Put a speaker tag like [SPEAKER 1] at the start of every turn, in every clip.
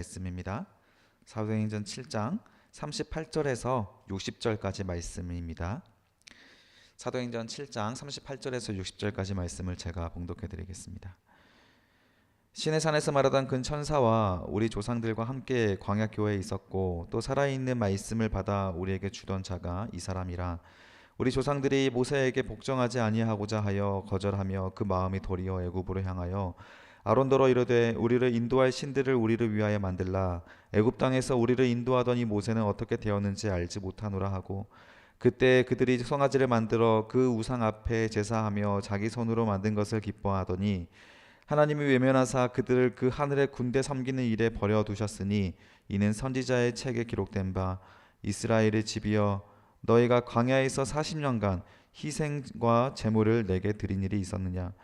[SPEAKER 1] 말씀입니다. 사도행전 7장 38절에서 60절까지 말씀입니다. 사도행전 7장 38절에서 60절까지 말씀을 제가 봉독해 드리겠습니다. 신의 산에서 말하던 근 천사와 우리 조상들과 함께 광야 교회에 있었고 또 살아있는 말씀을 받아 우리에게 주던 자가 이 사람이라. 우리 조상들이 모세에게 복종하지 아니하고자 하여 거절하며 그 마음이 도리어 애굽으로 향하여 아론더러 이르되 우리를 인도할 신들을 우리를 위하여 만들라. 애굽 땅에서 우리를 인도하더니 모세는 어떻게 되었는지 알지 못하노라 하고, 그때 그들이 송아지를 만들어 그 우상 앞에 제사하며 자기 손으로 만든 것을 기뻐하더니 하나님이 외면하사 그들을 그 하늘의 군대 섬기는 일에 버려 두셨으니 이는 선지자의 책에 기록된 바 이스라엘의 집이여 너희가 광야에서 40년간 희생과 제물을 내게 드린 일이 있었느냐.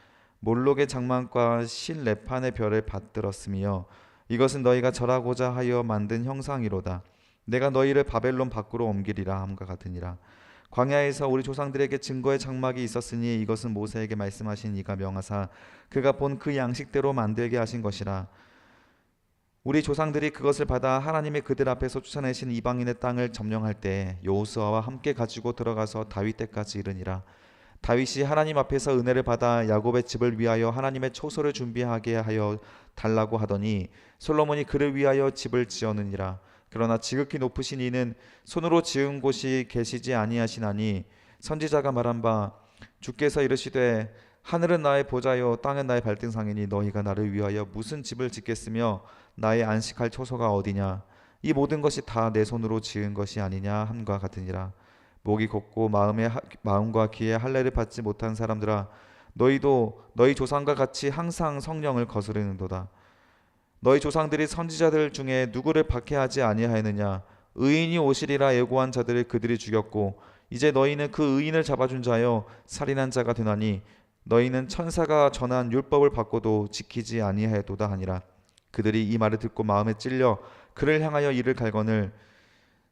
[SPEAKER 1] 몰록의 장막과 신 레판의 별을 받들었으며 이것은 너희가 절하고자 하여 만든 형상이로다. 내가 너희를 바벨론 밖으로 옮기리라 함과 같으니라. 광야에서 우리 조상들에게 증거의 장막이 있었으니 이것은 모세에게 말씀하신 이가 명하사 그가 본 그 양식대로 만들게 하신 것이라. 우리 조상들이 그것을 받아 하나님의 그들 앞에서 쫓아내신 이방인의 땅을 점령할 때 여호수아와 함께 가지고 들어가서 다윗 때까지 이르니라. 다윗이 하나님 앞에서 은혜를 받아 야곱의 집을 위하여 하나님의 초소를 준비하게 하여 달라고 하더니 솔로몬이 그를 위하여 집을 지었느니라. 그러나 지극히 높으신 이는 손으로 지은 곳이 계시지 아니하시나니 선지자가 말한 바 주께서 이르시되 하늘은 나의 보좌요 땅은 나의 발등상이니 너희가 나를 위하여 무슨 집을 짓겠으며 나의 안식할 초소가 어디냐. 이 모든 것이 다 내 손으로 지은 것이 아니냐 함과 같으니라. 목이 곧고 마음과 귀에 할례를 받지 못한 사람들아, 너희도 너희 조상과 같이 항상 성령을 거스르는도다. 너희 조상들이 선지자들 중에 누구를 박해하지 아니하였느냐. 의인이 오시리라 예고한 자들을 그들이 죽였고 이제 너희는 그 의인을 잡아준 자여 살인한 자가 되나니 너희는 천사가 전한 율법을 받고도 지키지 아니하였도다 하니라. 그들이 이 말을 듣고 마음에 찔려 그를 향하여 이를 갈거늘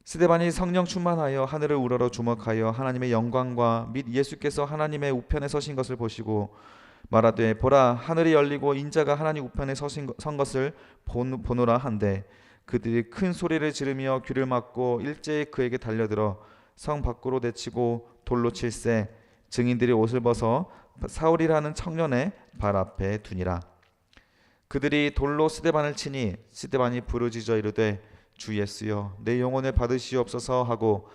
[SPEAKER 1] 스데반이 성령 충만하여 하늘을 우러러 주목하여 하나님의 영광과 및 예수께서 하나님의 우편에 서신 것을 보시고 말하되 보라 하늘이 열리고 인자가 하나님 우편에 선 것을 보노라 한데 그들이 큰 소리를 지르며 귀를 막고 일제히 그에게 달려들어 성 밖으로 내치고 돌로 칠세 증인들이 옷을 벗어 사울이라는 청년의 발 앞에 두니라. 그들이 돌로 스데반을 치니 스데반이 부르짖어 이르되 주 예수여 내 영혼을 받으시옵소서 하고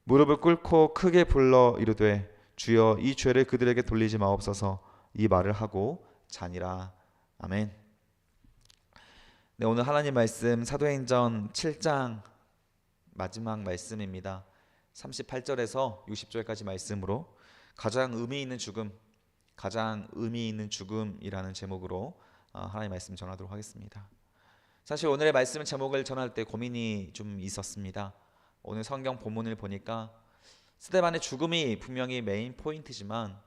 [SPEAKER 1] 무릎을 꿇고 크게 불러 이르되 주여 이 죄를 그들에게 돌리지 마옵소서. 이 말을 하고 자니라. 아멘. 네, 오늘 하나님 말씀 사도행전 7장 마지막 말씀입니다. 38절에서 60절까지 말씀으로 가장 의미 있는 죽음이라는 제목으로 하나님 말씀 전하도록 하겠습니다. 사실 오늘의 말씀 제목을 전할 때 고민이 좀 있었습니다. 오늘 성경 본문을 보니까 스데반의 죽음이 분명히 메인 포인트지만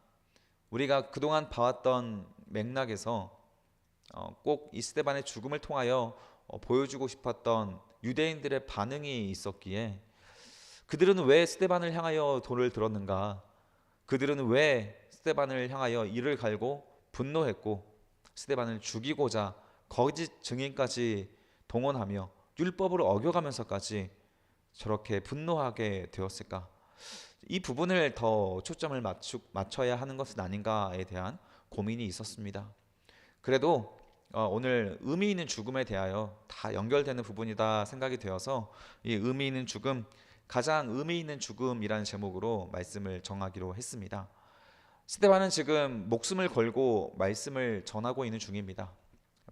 [SPEAKER 1] 우리가 그동안 봐왔던 맥락에서 꼭 이 스데반의 죽음을 통하여 보여주고 싶었던 유대인들의 반응이 있었기에 그들은 왜 스데반을 향하여 돌을 들었는가? 그들은 왜 스데반을 향하여 이를 갈고 분노했고 스데반을 죽이고자 거짓 증인까지 동원하며 율법을 어겨가면서까지 저렇게 분노하게 되었을까? 이 부분을 더 초점을 맞춰야 하는 것은 아닌가에 대한 고민이 있었습니다. 그래도 오늘 의미 있는 죽음에 대하여 다 연결되는 부분이다 생각이 되어서 이 의미 있는 죽음, 가장 의미 있는 죽음이라는 제목으로 말씀을 정하기로 했습니다. 스데반은 지금 목숨을 걸고 말씀을 전하고 있는 중입니다.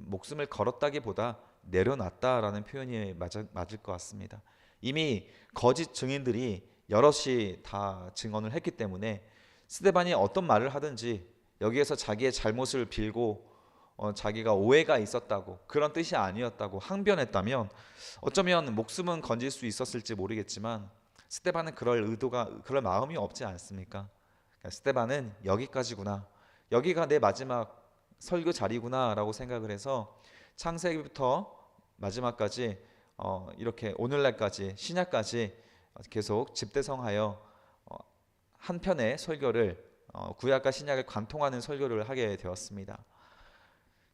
[SPEAKER 1] 목숨을 걸었다기보다 내려놨다라는 표현이 맞을 것 같습니다. 이미 거짓 증인들이 여럿이 다 증언을 했기 때문에 스데반이 어떤 말을 하든지 여기에서 자기의 잘못을 빌고 자기가 오해가 있었다고 그런 뜻이 아니었다고 항변했다면 어쩌면 목숨은 건질 수 있었을지 모르겠지만 스데반은 그럴 마음이 없지 않습니까? 그러니까 스데반은 여기까지구나, 여기가 내 마지막 설교 자리구나 라고 생각을 해서 창세기부터 마지막까지 이렇게 오늘날까지 신약까지 계속 집대성하여 한 편의 설교를 구약과 신약을 관통하는 설교를 하게 되었습니다.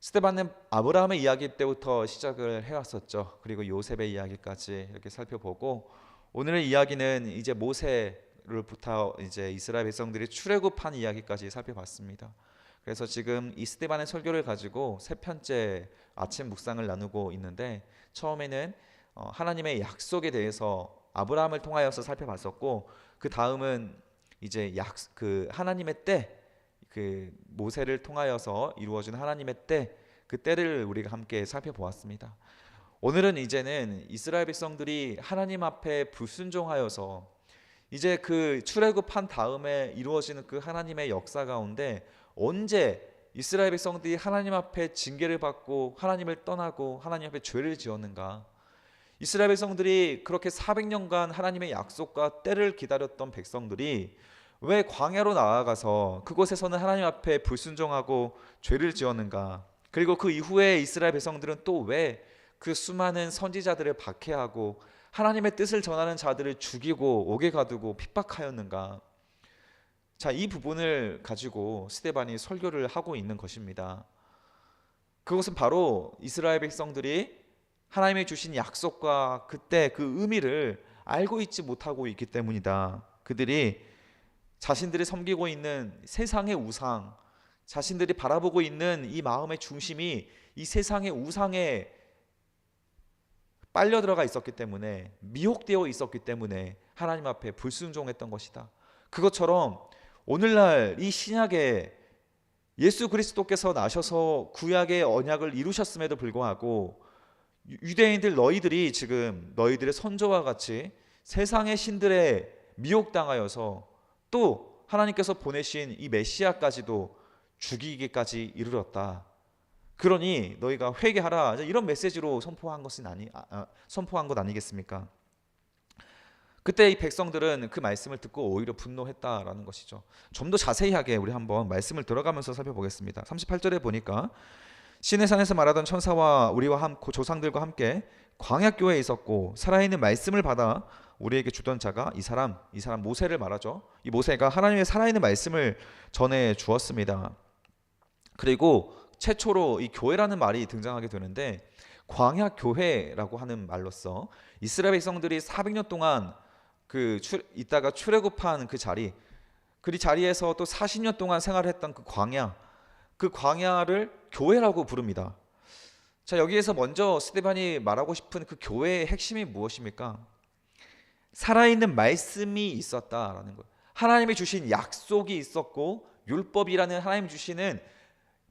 [SPEAKER 1] 스데반은 아브라함의 이야기 때부터 시작을 해왔었죠. 그리고 요셉의 이야기까지 이렇게 살펴보고, 오늘의 이야기는 이제 모세로부터 이제 이스라엘 백성들이 출애굽한 이야기까지 살펴봤습니다. 그래서 지금 이 스데반의 설교를 가지고 세 편째 아침 묵상을 나누고 있는데, 처음에는 하나님의 약속에 대해서 아브라함을 통하여서 살펴봤었고, 그 다음은 이제 그 하나님의 때, 그 모세를 통하여서 이루어진 하나님의 때, 그 때를 우리가 함께 살펴보았습니다. 오늘은 이제는 이스라엘 백성들이 하나님 앞에 불순종하여서 이제 그 출애굽한 다음에 이루어지는 그 하나님의 역사 가운데 언제 이스라엘 백성들이 하나님 앞에 징계를 받고 하나님을 떠나고 하나님 앞에 죄를 지었는가? 이스라엘 백성들이 그렇게 400년간 하나님의 약속과 때를 기다렸던 백성들이 왜 광야로 나아가서 그곳에서는 하나님 앞에 불순종하고 죄를 지었는가? 그리고 그 이후에 이스라엘 백성들은 또 왜 그 수많은 선지자들을 박해하고 하나님의 뜻을 전하는 자들을 죽이고 옥에 가두고 핍박하였는가? 자, 이 부분을 가지고 스데반이 설교를 하고 있는 것입니다. 그것은 바로 이스라엘 백성들이 하나님이 주신 약속과 그때 그 의미를 알고 있지 못하고 있기 때문이다. 그들이 자신들이 섬기고 있는 세상의 우상, 자신들이 바라보고 있는 이 마음의 중심이 이 세상의 우상에 빨려 들어가 있었기 때문에, 미혹되어 있었기 때문에 하나님 앞에 불순종했던 것이다. 그것처럼 오늘날 이 신약에 예수 그리스도께서 나셔서 구약의 언약을 이루셨음에도 불구하고 유대인들 너희들이 지금 너희들의 선조와 같이 세상의 신들에 미혹당하여서 또 하나님께서 보내신 이 메시아까지도 죽이기까지 이르렀다. 그러니 너희가 회개하라. 이런 메시지로 선포한 것 아니겠습니까? 그때 이 백성들은 그 말씀을 듣고 오히려 분노했다라는 것이죠. 좀 더 자세하게 우리 한번 말씀을 들어가면서 살펴보겠습니다. 38절에 보니까 시내 산에서 말하던 천사와 우리와 조상들과 함께 광야교회에 있었고 살아있는 말씀을 받아 우리에게 주던 자가 이 사람 모세를 말하죠. 이 모세가 하나님의 살아있는 말씀을 전해 주었습니다. 그리고 최초로 이 교회라는 말이 등장하게 되는데, 광야교회라고 하는 말로써 이스라엘 백성들이 400년 동안 있다가 출애굽한 그 자리에서 또 40년 동안 생활했던 그 광야를 교회라고 부릅니다. 자, 여기에서 먼저 스데반이 말하고 싶은 그 교회의 핵심이 무엇입니까? 살아있는 말씀이 있었다라는 거예요. 하나님이 주신 약속이 있었고 율법이라는 하나님 주시는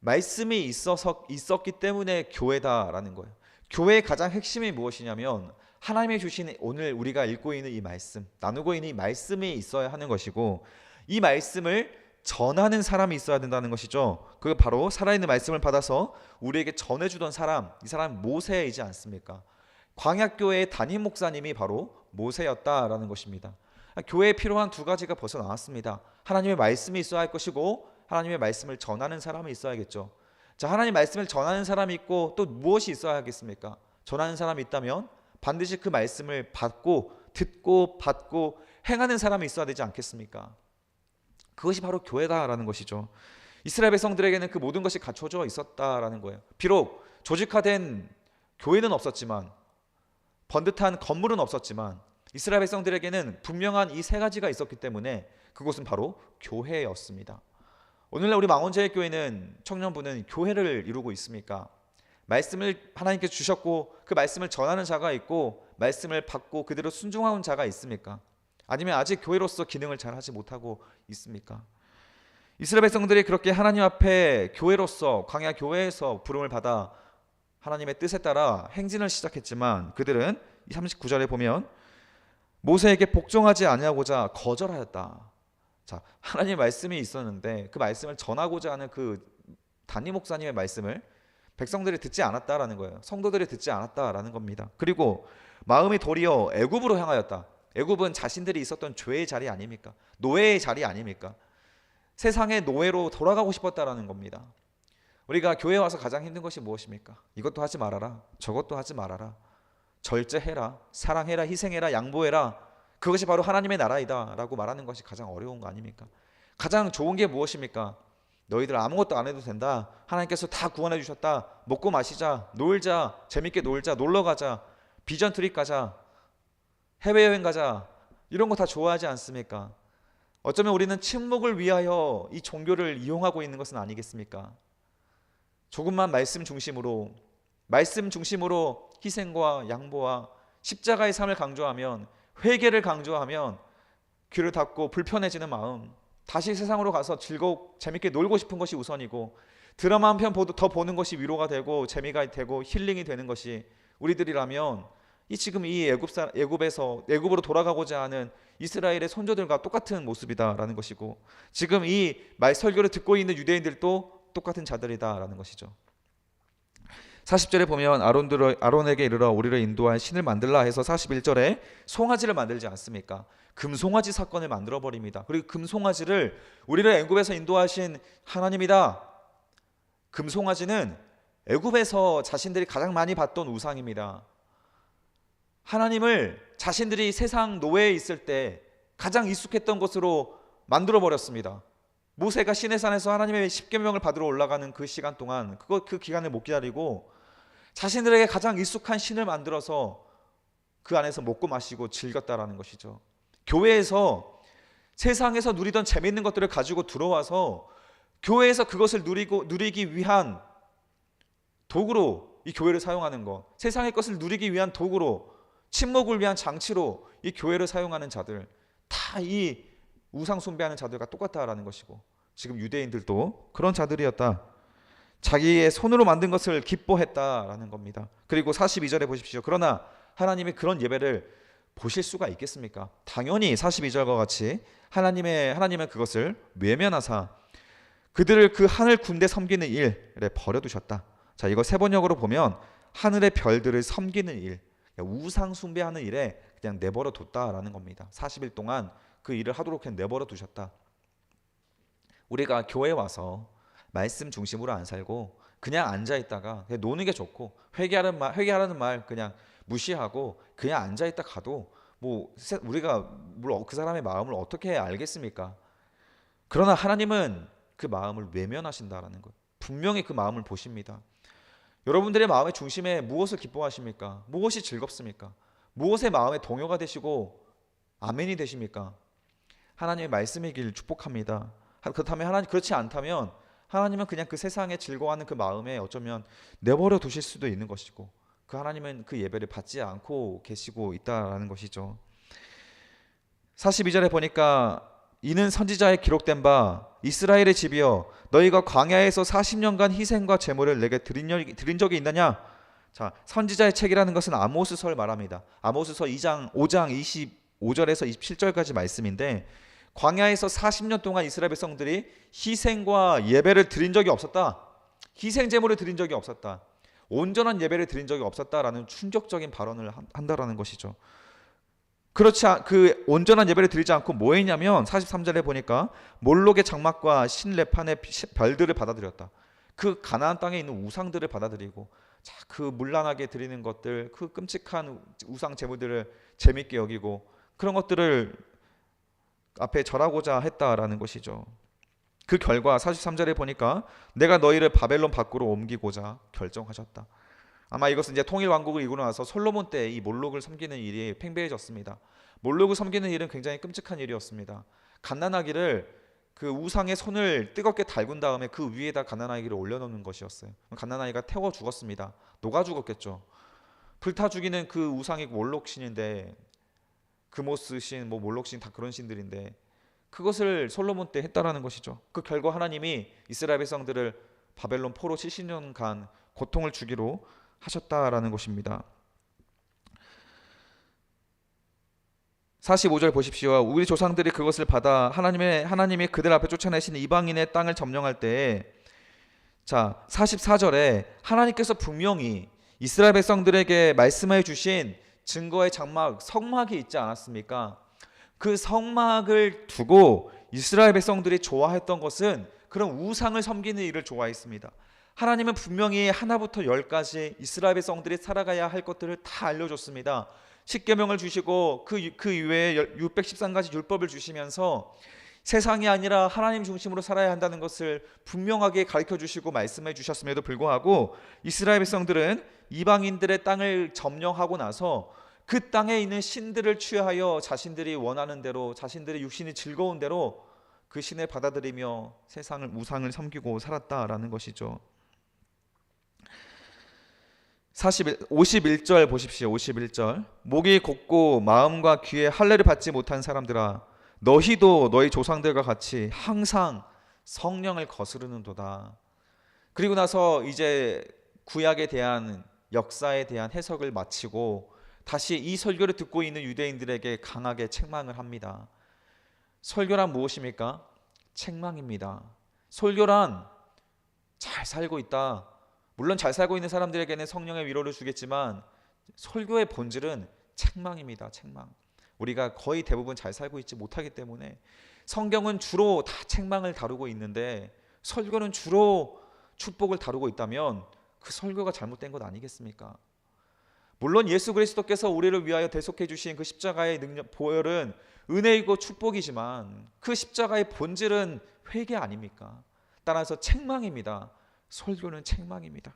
[SPEAKER 1] 말씀이 있었기 때문에 교회다라는 거예요. 교회의 가장 핵심이 무엇이냐면 하나님이 주신 오늘 우리가 읽고 있는 이 말씀, 나누고 있는 이 말씀이 있어야 하는 것이고, 이 말씀을 전하는 사람이 있어야 된다는 것이죠. 그게 바로 살아있는 말씀을 받아서 우리에게 전해주던 사람, 이 사람은 모세이지 않습니까? 광야교회의 담임 목사님이 바로 모세였다라는 것입니다. 교회에 필요한 두 가지가 벌써 나왔습니다. 하나님의 말씀이 있어야 할 것이고 하나님의 말씀을 전하는 사람이 있어야겠죠. 자, 하나님의 말씀을 전하는 사람이 있고 또 무엇이 있어야 하겠습니까? 전하는 사람이 있다면 반드시 그 말씀을 듣고 받고 행하는 사람이 있어야 되지 않겠습니까? 그것이 바로 교회다라는 것이죠. 이스라엘 백성들에게는 그 모든 것이 갖춰져 있었다라는 거예요. 비록 조직화된 교회는 없었지만, 번듯한 건물은 없었지만 이스라엘 백성들에게는 분명한 이 세 가지가 있었기 때문에 그것은 바로 교회였습니다. 오늘날 우리 망원제일교회는 청년부는 교회를 이루고 있습니까? 말씀을 하나님께서 주셨고 그 말씀을 전하는 자가 있고 말씀을 받고 그대로 순종하는 자가 있습니까? 아니면 아직 교회로서 기능을 잘 하지 못하고 있습니까? 이스라엘 백성들이 그렇게 하나님 앞에 교회로서 광야 교회에서 부름을 받아 하나님의 뜻에 따라 행진을 시작했지만 그들은 39절에 보면 모세에게 복종하지 아니하고자 거절하였다. 자, 하나님의 말씀이 있었는데 그 말씀을 전하고자 하는 그 담임 목사님의 말씀을 백성들이 듣지 않았다라는 거예요. 성도들이 듣지 않았다라는 겁니다. 그리고 마음이 도리어 애굽으로 향하였다. 애굽은 자신들이 있었던 죄의 자리 아닙니까? 노예의 자리 아닙니까? 세상의 노예로 돌아가고 싶었다라는 겁니다. 우리가 교회에 와서 가장 힘든 것이 무엇입니까? 이것도 하지 말아라, 저것도 하지 말아라, 절제해라, 사랑해라, 희생해라, 양보해라. 그것이 바로 하나님의 나라이다 라고 말하는 것이 가장 어려운 거 아닙니까? 가장 좋은 게 무엇입니까? 너희들 아무것도 안 해도 된다. 하나님께서 다 구원해 주셨다. 먹고 마시자, 놀자, 재밌게 놀자, 놀러 가자, 비전 트립 가자, 해외여행 가자, 이런 거 다 좋아하지 않습니까? 어쩌면 우리는 침묵을 위하여 이 종교를 이용하고 있는 것은 아니겠습니까? 조금만 말씀 중심으로 희생과 양보와 십자가의 삶을 강조하면, 회개를 강조하면 귀를 닫고 불편해지는 마음, 다시 세상으로 가서 즐겁고 재밌게 놀고 싶은 것이 우선이고, 드라마 한 편 더 보는 것이 위로가 되고 재미가 되고 힐링이 되는 것이 우리들이라면, 지금 이 애굽으로 돌아가고자 하는 이스라엘의 선조들과 똑같은 모습이다라는 것이고, 지금 이 말 설교를 듣고 있는 유대인들도 똑같은 자들이다라는 것이죠. 40절에 보면 아론에게 이르러 우리를 인도할 신을 만들라 해서 41절에 송아지를 만들지 않습니까? 금송아지 사건을 만들어 버립니다. 그리고 금송아지를 우리를 애굽에서 인도하신 하나님이다. 금송아지는 애굽에서 자신들이 가장 많이 봤던 우상입니다. 하나님을 자신들이 세상 노예에 있을 때 가장 익숙했던 것으로 만들어 버렸습니다. 모세가 시내산에서 하나님의 십계명을 받으러 올라가는 그 시간 동안 그 기간을 못 기다리고 자신들에게 가장 익숙한 신을 만들어서 그 안에서 먹고 마시고 즐겼다라는 것이죠. 교회에서 세상에서 누리던 재미있는 것들을 가지고 들어와서 교회에서 그것을 누리기 위한 도구로 이 교회를 사용하는 것, 세상의 것을 누리기 위한 도구로, 침묵을 위한 장치로 이 교회를 사용하는 자들, 다 이 우상 숭배하는 자들과 똑같다라는 것이고, 지금 유대인들도 그런 자들이었다. 자기의 손으로 만든 것을 기뻐했다라는 겁니다. 그리고 42절에 보십시오. 그러나 하나님이 그런 예배를 보실 수가 있겠습니까? 당연히 42절과 같이 하나님은 그것을 외면하사 그들을 그 하늘 군대 섬기는 일에 버려두셨다. 자, 이거 세번역으로 보면 하늘의 별들을 섬기는 일, 우상 숭배하는 일에 그냥 내버려 뒀다라는 겁니다. 40일 동안 그 일을 하도록 그냥 내버려 두셨다. 우리가 교회에 와서 말씀 중심으로 안 살고 그냥 앉아 있다가 그냥 노는 게 좋고, 회개하라는 말 그냥 무시하고 그냥 앉아 있다 가도 우리가 그 사람의 마음을 어떻게 알겠습니까? 그러나 하나님은 그 마음을 외면하신다라는 것, 분명히 그 마음을 보십니다. 여러분들의 마음의 중심에 무엇을 기뻐하십니까? 무엇이 즐겁습니까? 무엇의 마음의 동요가 되시고 아멘이 되십니까? 하나님의 말씀이길 축복합니다. 그렇다면 그렇지 않다면 하나님은 그냥 그 세상에 즐거워하는 그 마음에 어쩌면 내버려 두실 수도 있는 것이고, 그 하나님은 그 예배를 받지 않고 계시고 있다라는 것이죠. 42절에 보니까 이는 선지자에 기록된 바 이스라엘의 집이여 너희가 광야에서 40년간 희생과 제물을 내게 드린 적이 있느냐? 자, 선지자의 책이라는 것은 아모스서를 말합니다. 아모스서 5장 25절에서 27절까지 말씀인데, 광야에서 40년 동안 이스라엘 백성들이 희생과 예배를 드린 적이 없었다. 희생 제물을 드린 적이 없었다. 온전한 예배를 드린 적이 없었다라는 충격적인 발언을 한다라는 것이죠. 그 온전한 예배를 드리지 않고 뭐 했냐면 43절에 보니까 몰록의 장막과 신레판의 별들을 받아들였다. 그 가나안 땅에 있는 우상들을 받아들이고, 그 문란하게 드리는 것들, 그 끔찍한 우상 제물들을 재밌게 여기고 그런 것들을 앞에 절하고자 했다라는 것이죠. 그 결과 43절에 보니까 내가 너희를 바벨론 밖으로 옮기고자 결정하셨다. 아마 이것은 이제 통일 왕국을 이루고 나서 솔로몬 때 이 몰록을 섬기는 일이 팽배해졌습니다. 몰록을 섬기는 일은 굉장히 끔찍한 일이었습니다. 갓난아기를 그 우상의 손을 뜨겁게 달군 다음에 그 위에다 갓난아기를 올려놓는 것이었어요. 갓난아기가 태워 죽었습니다. 녹아 죽었겠죠. 불타 죽이는 그 우상이 몰록 신인데, 그모스 신, 몰록 신, 다 그런 신들인데 그것을 솔로몬 때 했다라는 것이죠. 그 결과 하나님이 이스라엘 백성들을 바벨론 포로 70년간 고통을 주기로 하셨다라는 것입니다. 45절 보십시오. 우리 조상들이 그것을 받아 하나님이 그들 앞에 쫓아내신 이방인의 땅을 점령할 때에, 자, 44절에 하나님께서 분명히 이스라엘 백성들에게 말씀해 주신 증거의 장막, 성막이 있지 않았습니까? 그 성막을 두고 이스라엘 백성들이 좋아했던 것은 그런 우상을 섬기는 일을 좋아했습니다. 하나님은 분명히 하나부터 열까지 이스라엘 백성들이 살아가야 할 것들을 다 알려줬습니다. 십계명을 주시고 그 이외에 613가지 율법을 주시면서 세상이 아니라 하나님 중심으로 살아야 한다는 것을 분명하게 가르쳐 주시고 말씀해 주셨음에도 불구하고 이스라엘 백성들은 이방인들의 땅을 점령하고 나서 그 땅에 있는 신들을 취하여 자신들이 원하는 대로, 자신들의 육신이 즐거운 대로 그 신을 받아들이며 세상을, 우상을 섬기고 살았다라는 것이죠. 51절 보십시오. 51절. 목이 곧고 마음과 귀에 할례를 받지 못한 사람들아, 너희도 너희 조상들과 같이 항상 성령을 거스르는도다. 그리고 나서 이제 구약에 대한, 역사에 대한 해석을 마치고 다시 이 설교를 듣고 있는 유대인들에게 강하게 책망을 합니다. 설교란 무엇입니까? 책망입니다. 설교란 잘 살고 있다. 물론 잘 살고 있는 사람들에게는 성령의 위로를 주겠지만 설교의 본질은 책망입니다. 책망. 우리가 거의 대부분 잘 살고 있지 못하기 때문에 성경은 주로 다 책망을 다루고 있는데 설교는 주로 축복을 다루고 있다면 그 설교가 잘못된 것 아니겠습니까? 물론 예수 그리스도께서 우리를 위하여 대속해 주신 그 십자가의 능력, 보혈은 은혜이고 축복이지만 그 십자가의 본질은 회개 아닙니까? 따라서 책망입니다. 설교는 책망입니다.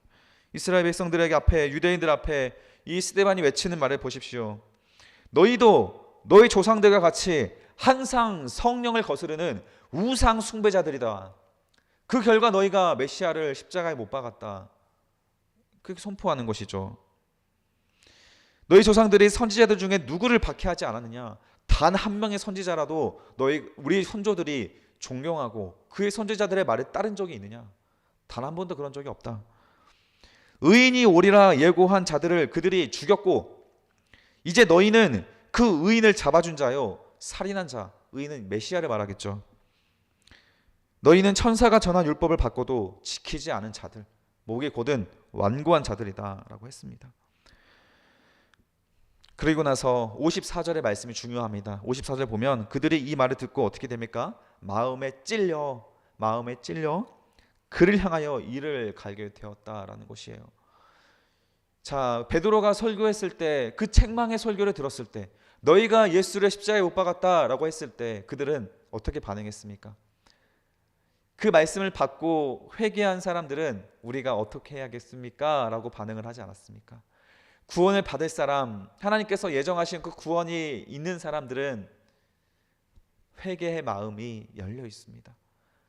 [SPEAKER 1] 이스라엘 백성들에게 앞에, 유대인들 앞에 이 스데반이 외치는 말을 보십시오. 너희도 너희 조상들과 같이 항상 성령을 거스르는 우상 숭배자들이다. 그 결과 너희가 메시아를 십자가에 못 박았다. 그렇게 선포하는 것이죠. 너희 조상들이 선지자들 중에 누구를 박해하지 않았느냐? 단 한 명의 선지자라도 우리 선조들이 존경하고 그의 선지자들의 말에 따른 적이 있느냐? 단 한 번도 그런 적이 없다. 의인이 오리라 예고한 자들을 그들이 죽였고 이제 너희는 그 의인을 잡아준 자요, 살인한 자, 의인은 메시아를 말하겠죠. 너희는 천사가 전한 율법을 받고도 지키지 않은 자들, 목이 곧은 완고한 자들이다 라고 했습니다. 그리고 나서 54절의 말씀이 중요합니다. 54절 보면 그들이 이 말을 듣고 어떻게 됩니까? 마음에 찔려 그를 향하여 이를 갈게 되었다라는 것이에요. 자, 베드로가 설교했을 때, 그 책망의 설교를 들었을 때, 너희가 예수를 십자가에 못 박았다라고 했을 때 그들은 어떻게 반응했습니까? 그 말씀을 받고 회개한 사람들은 우리가 어떻게 해야겠습니까? 라고 반응을 하지 않았습니까? 구원을 받을 사람, 하나님께서 예정하신 그 구원이 있는 사람들은 회개의 마음이 열려 있습니다.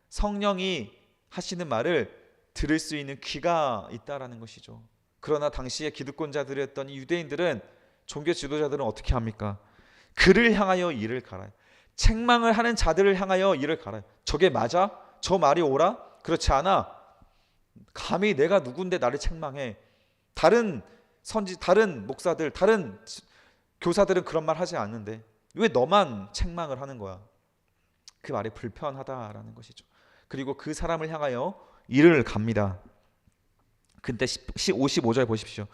[SPEAKER 1] 성령이 하시는 말을 들을 수 있는 귀가 있다라는 것이죠. 그러나 당시의 기득권자들이었던 이 유대인들은, 종교 지도자들은 어떻게 합니까? 그를 향하여 이를 갈아요. 책망을 하는 자들을 향하여 이를 갈아요. 저게 맞아? 저 말이 옳아? 그렇지 않아. 감히 내가 누군데 나를 책망해. 다른 목사들, 다른 교사들은 그런 말 하지 않는데 왜 너만 책망을 하는 거야? 그 말이 불편하다라는 것이죠. 그리고 그 사람을 향하여 이를 갑니다. 근데 55절 보십시오.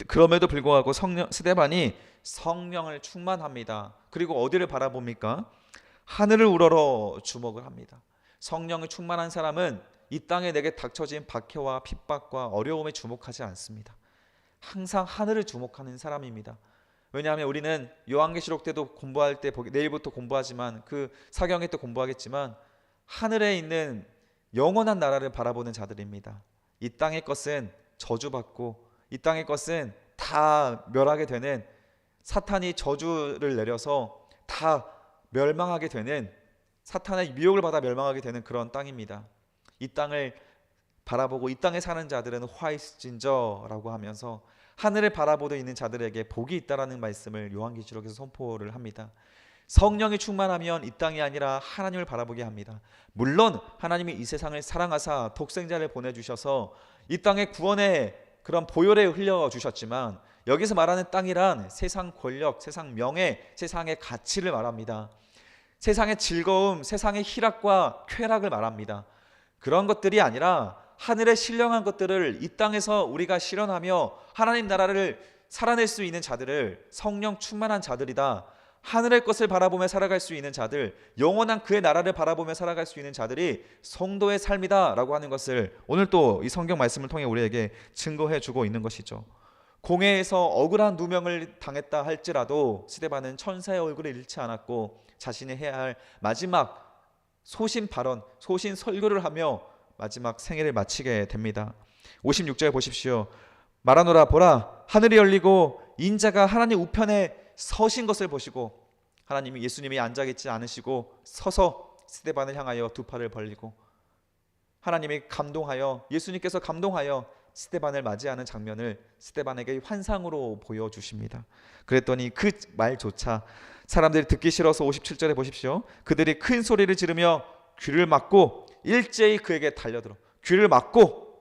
[SPEAKER 1] 그럼에도 불구하고 스데반이 성령을 충만합니다. 그리고 어디를 바라봅니까? 하늘을 우러러 주목을 합니다. 성령을 충만한 사람은 이 땅에 내게 닥쳐진 박해와 핍박과 어려움에 주목하지 않습니다. 항상 하늘을 주목하는 사람입니다. 왜냐하면 우리는 요한계시록 때도 공부할 때, 내일부터 공부하지만 그 사경에 또 공부하겠지만 하늘에 있는 영원한 나라를 바라보는 자들입니다. 이 땅의 것은 저주받고 이 땅의 것은 다 멸하게 되는, 사탄이 저주를 내려서 다 멸망하게 되는, 사탄의 미혹을 받아 멸망하게 되는 그런 땅입니다. 이 땅을 바라보고 이 땅에 사는 자들은 화이스진저라고 하면서 하늘을 바라보고 있는 자들에게 복이 있다라는 말씀을 요한계시록에서 선포를 합니다. 성령이 충만하면 이 땅이 아니라 하나님을 바라보게 합니다. 물론 하나님이 이 세상을 사랑하사 독생자를 보내주셔서 이 땅에 구원의 그런 보혈에 흘려주셨지만 여기서 말하는 땅이란 세상 권력, 세상 명예, 세상의 가치를 말합니다. 세상의 즐거움, 세상의 희락과 쾌락을 말합니다. 그런 것들이 아니라 하늘의 신령한 것들을 이 땅에서 우리가 실현하며 하나님 나라를 살아낼 수 있는 자들을 성령 충만한 자들이다. 하늘의 것을 바라보며 살아갈 수 있는 자들, 영원한 그의 나라를 바라보며 살아갈 수 있는 자들이 성도의 삶이다 라고 하는 것을 오늘 또 이 성경 말씀을 통해 우리에게 증거해 주고 있는 것이죠. 공회에서 억울한 누명을 당했다 할지라도 스데반은 천사의 얼굴을 잃지 않았고 자신이 해야 할 마지막 소신 발언, 소신 설교를 하며 마지막 생애를 마치게 됩니다. 56절 보십시오. 말하노라 보라 하늘이 열리고 인자가 하나님 우편에 서신 것을 보시고, 하나님이 예수님이 앉아 있지 않으시고 서서 스데반을 향하여 두 팔을 벌리고, 하나님이 감동하여, 예수님께서 감동하여 스데반을 맞이하는 장면을 스데반에게 환상으로 보여주십니다. 그랬더니 그 말조차 사람들이 듣기 싫어서 57절에 보십시오. 그들이 큰 소리를 지르며 귀를 막고 일제히 그에게 달려들어 귀를 막고,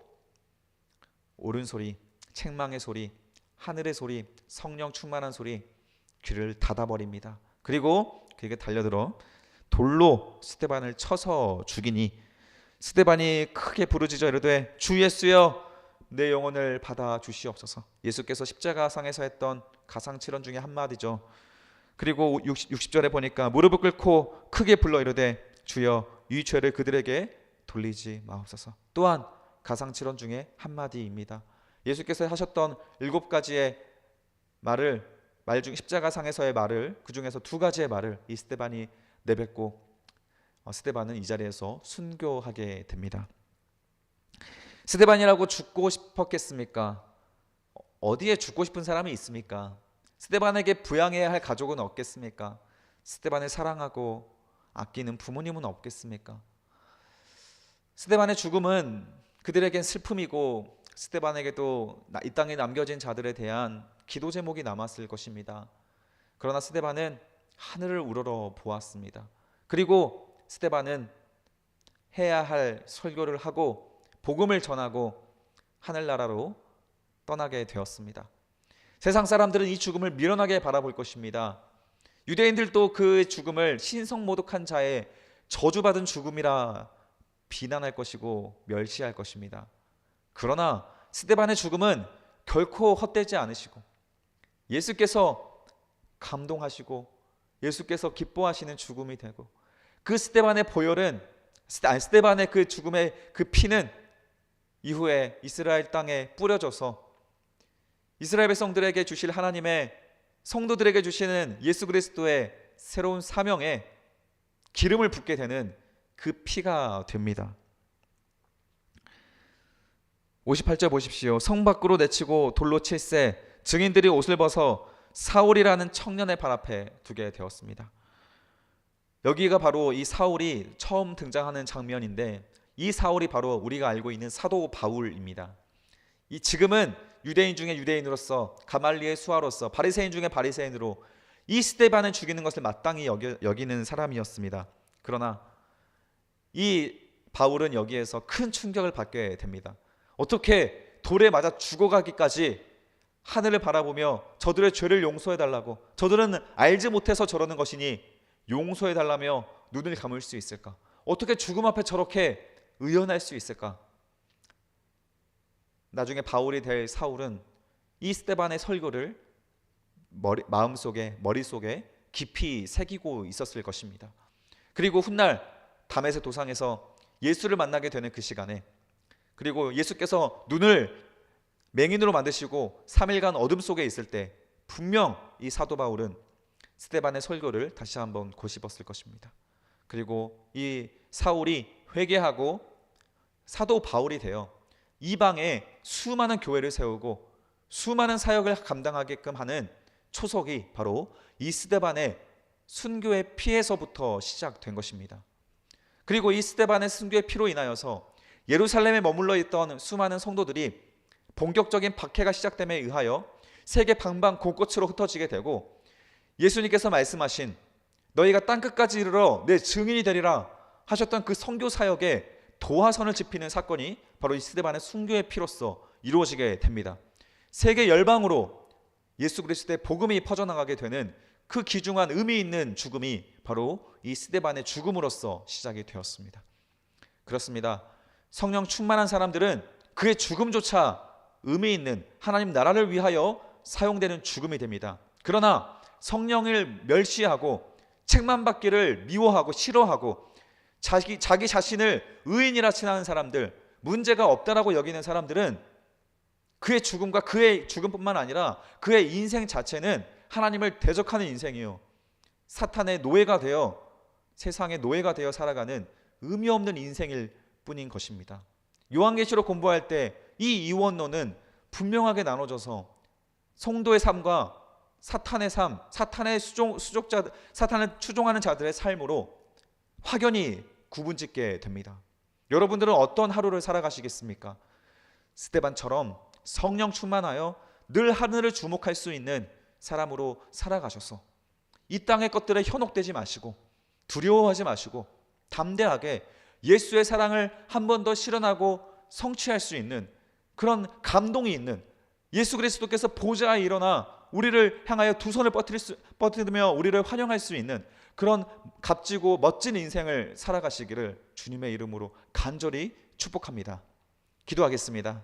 [SPEAKER 1] 옳은 소리, 책망의 소리, 하늘의 소리, 성령 충만한 소리, 귀를 닫아버립니다. 그리고 그에게 달려들어 돌로 스데반을 쳐서 죽이니 스데반이 크게 부르짖어 이르되 주 예수여 내 영혼을 받아 주시옵소서. 예수께서 십자가상에서 했던 가상칠언 중에 한마디죠. 그리고 60절에 보니까 무릎을 꿇고 크게 불러 이르되 주여 이 죄를 그들에게 돌리지 마옵소서. 또한 가상칠언 중에 한마디입니다. 예수께서 하셨던 7가지의 말 중 십자가상에서의 말을, 그 중에서 2가지의 말을 이 스데반이 내뱉고 스데반은 이 자리에서 순교하게 됩니다. 스데반이라고 죽고 싶었겠습니까? 어디에 죽고 싶은 사람이 있습니까? 스데반에게 부양해야 할 가족은 없겠습니까? 스데반을 사랑하고 아끼는 부모님은 없겠습니까? 스데반의 죽음은 그들에겐 슬픔이고 스데반에게도 이 땅에 남겨진 자들에 대한 기도 제목이 남았을 것입니다. 그러나 스데반은 하늘을 우러러 보았습니다. 그리고 스데반은 해야 할 설교를 하고 복음을 전하고 하늘나라로 떠나게 되었습니다. 세상 사람들은 이 죽음을 미련하게 바라볼 것입니다. 유대인들도 그 죽음을 신성모독한 자의 저주받은 죽음이라 비난할 것이고 멸시할 것입니다. 그러나 스데반의 죽음은 결코 헛되지 않으시고 예수께서 감동하시고 예수께서 기뻐하시는 죽음이 되고, 그 스데반의 보혈은, 스데반의 그 죽음의 그 피는 이후에 이스라엘 땅에 뿌려져서 이스라엘 백성들에게 주실 하나님의, 성도들에게 주시는 예수 그리스도의 새로운 사명에 기름을 붓게 되는 그 피가 됩니다. 58절 보십시오. 성 밖으로 내치고 돌로 칠세 증인들이 옷을 벗어 사울이라는 청년의 발 앞에 두게 되었습니다. 여기가 바로 이 사울이 처음 등장하는 장면인데, 이 사울이 바로 우리가 알고 있는 사도 바울입니다. 이 지금은 유대인 중에 유대인으로서, 가말리의 수하로서, 바리새인 중에 바리새인으로 이 스데반을 죽이는 것을 마땅히 여기는 사람이었습니다. 그러나 이 바울은 여기에서 큰 충격을 받게 됩니다. 어떻게 돌에 맞아 죽어가기까지 하늘을 바라보며 저들의 죄를 용서해달라고, 저들은 알지 못해서 저러는 것이니 용서해달라며 눈을 감을 수 있을까? 어떻게 죽음 앞에 저렇게 의연할 수 있을까? 나중에 바울이 될 사울은 이 스데반의 설교를 마음속에, 머릿속에 깊이 새기고 있었을 것입니다. 그리고 훗날 다메섹 도상에서 예수를 만나게 되는 그 시간에, 그리고 예수께서 눈을 맹인으로 만드시고 3일간 어둠 속에 있을 때 분명 이 사도 바울은 스데반의 설교를 다시 한번 고집었을 것입니다. 그리고 이 사울이 회개하고 사도 바울이 되어 이방에 수많은 교회를 세우고 수많은 사역을 감당하게끔 하는 초석이 바로 이 스데반의 순교의 피에서부터 시작된 것입니다. 그리고 이 스데반의 순교의 피로 인하여서 예루살렘에 머물러 있던 수많은 성도들이 본격적인 박해가 시작됨에 의하여 세계 방방 곳곳으로 흩어지게 되고, 예수님께서 말씀하신 너희가 땅끝까지 이르러 내 증인이 되리라 하셨던 그 선교 사역에 도화선을 지피는 사건이 바로 이 스데반의 순교의 피로써 이루어지게 됩니다. 세계 열방으로 예수 그리스도의 복음이 퍼져나가게 되는 그 귀중한 의미 있는 죽음이 바로 이 스데반의 죽음으로써 시작이 되었습니다. 그렇습니다. 성령 충만한 사람들은 그의 죽음조차 의미 있는 하나님 나라를 위하여 사용되는 죽음이 됩니다. 그러나 성령을 멸시하고 책망받기를 미워하고 싫어하고 자기 자신을 의인이라 칭하는 사람들, 문제가 없다라고 여기는 사람들은 그의 죽음과 그의 죽음뿐만 아니라 그의 인생 자체는 하나님을 대적하는 인생이요, 사탄의 노예가 되어 세상의 노예가 되어 살아가는 의미 없는 인생일 뿐인 것입니다. 요한계시록 공부할 때 이 이원론은 분명하게 나눠져서 성도의 삶과 사탄의 삶, 사탄의 수족자, 사탄을 추종하는 자들의 삶으로 확연히 구분짓게 됩니다. 여러분들은 어떤 하루를 살아가시겠습니까? 스데반처럼 성령 충만하여 늘 하늘을 주목할 수 있는 사람으로 살아가셔서 이 땅의 것들에 현혹되지 마시고 두려워하지 마시고 담대하게 예수의 사랑을 한 번 더 실현하고 성취할 수 있는 그런 감동이 있는, 예수 그리스도께서 보좌에 일어나 우리를 향하여 두 손을 뻗으며 우리를 환영할 수 있는 그런 값지고 멋진 인생을 살아가시기를 주님의 이름으로 간절히 축복합니다. 기도하겠습니다.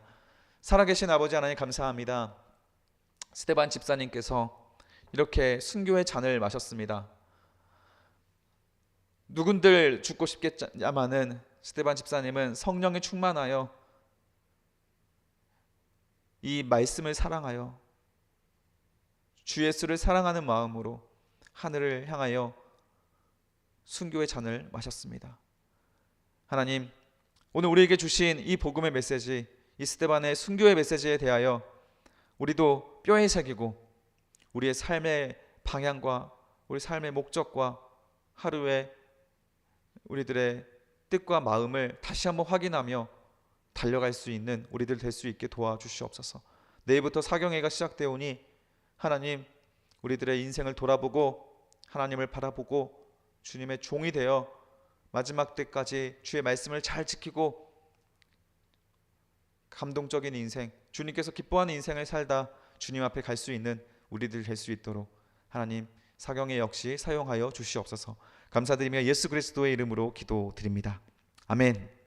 [SPEAKER 1] 살아계신 아버지 하나님 감사합니다. 스데반 집사님께서 이렇게 순교의 잔을 마셨습니다. 누군들 죽고 싶겠냐마는 스데반 집사님은 성령에 충만하여 이 말씀을 사랑하여 주 예수를 사랑하는 마음으로 하늘을 향하여 순교의 잔을 마셨습니다. 하나님, 오늘 우리에게 주신 이 복음의 메시지, 이 스데반의 순교의 메시지에 대하여 우리도 뼈에 새기고 우리의 삶의 방향과 우리 삶의 목적과 하루의 우리들의 뜻과 마음을 다시 한번 확인하며 달려갈 수 있는 우리들 될 수 있게 도와주시옵소서. 내일부터 사경회가 시작되오니 하나님, 우리들의 인생을 돌아보고 하나님을 바라보고 주님의 종이 되어 마지막 때까지 주의 말씀을 잘 지키고 감동적인 인생, 주님께서 기뻐하는 인생을 살다 주님 앞에 갈 수 있는 우리들 될 수 있도록 하나님 사경회 역시 사용하여 주시옵소서. 감사드리며 예수 그리스도의 이름으로 기도드립니다. 아멘.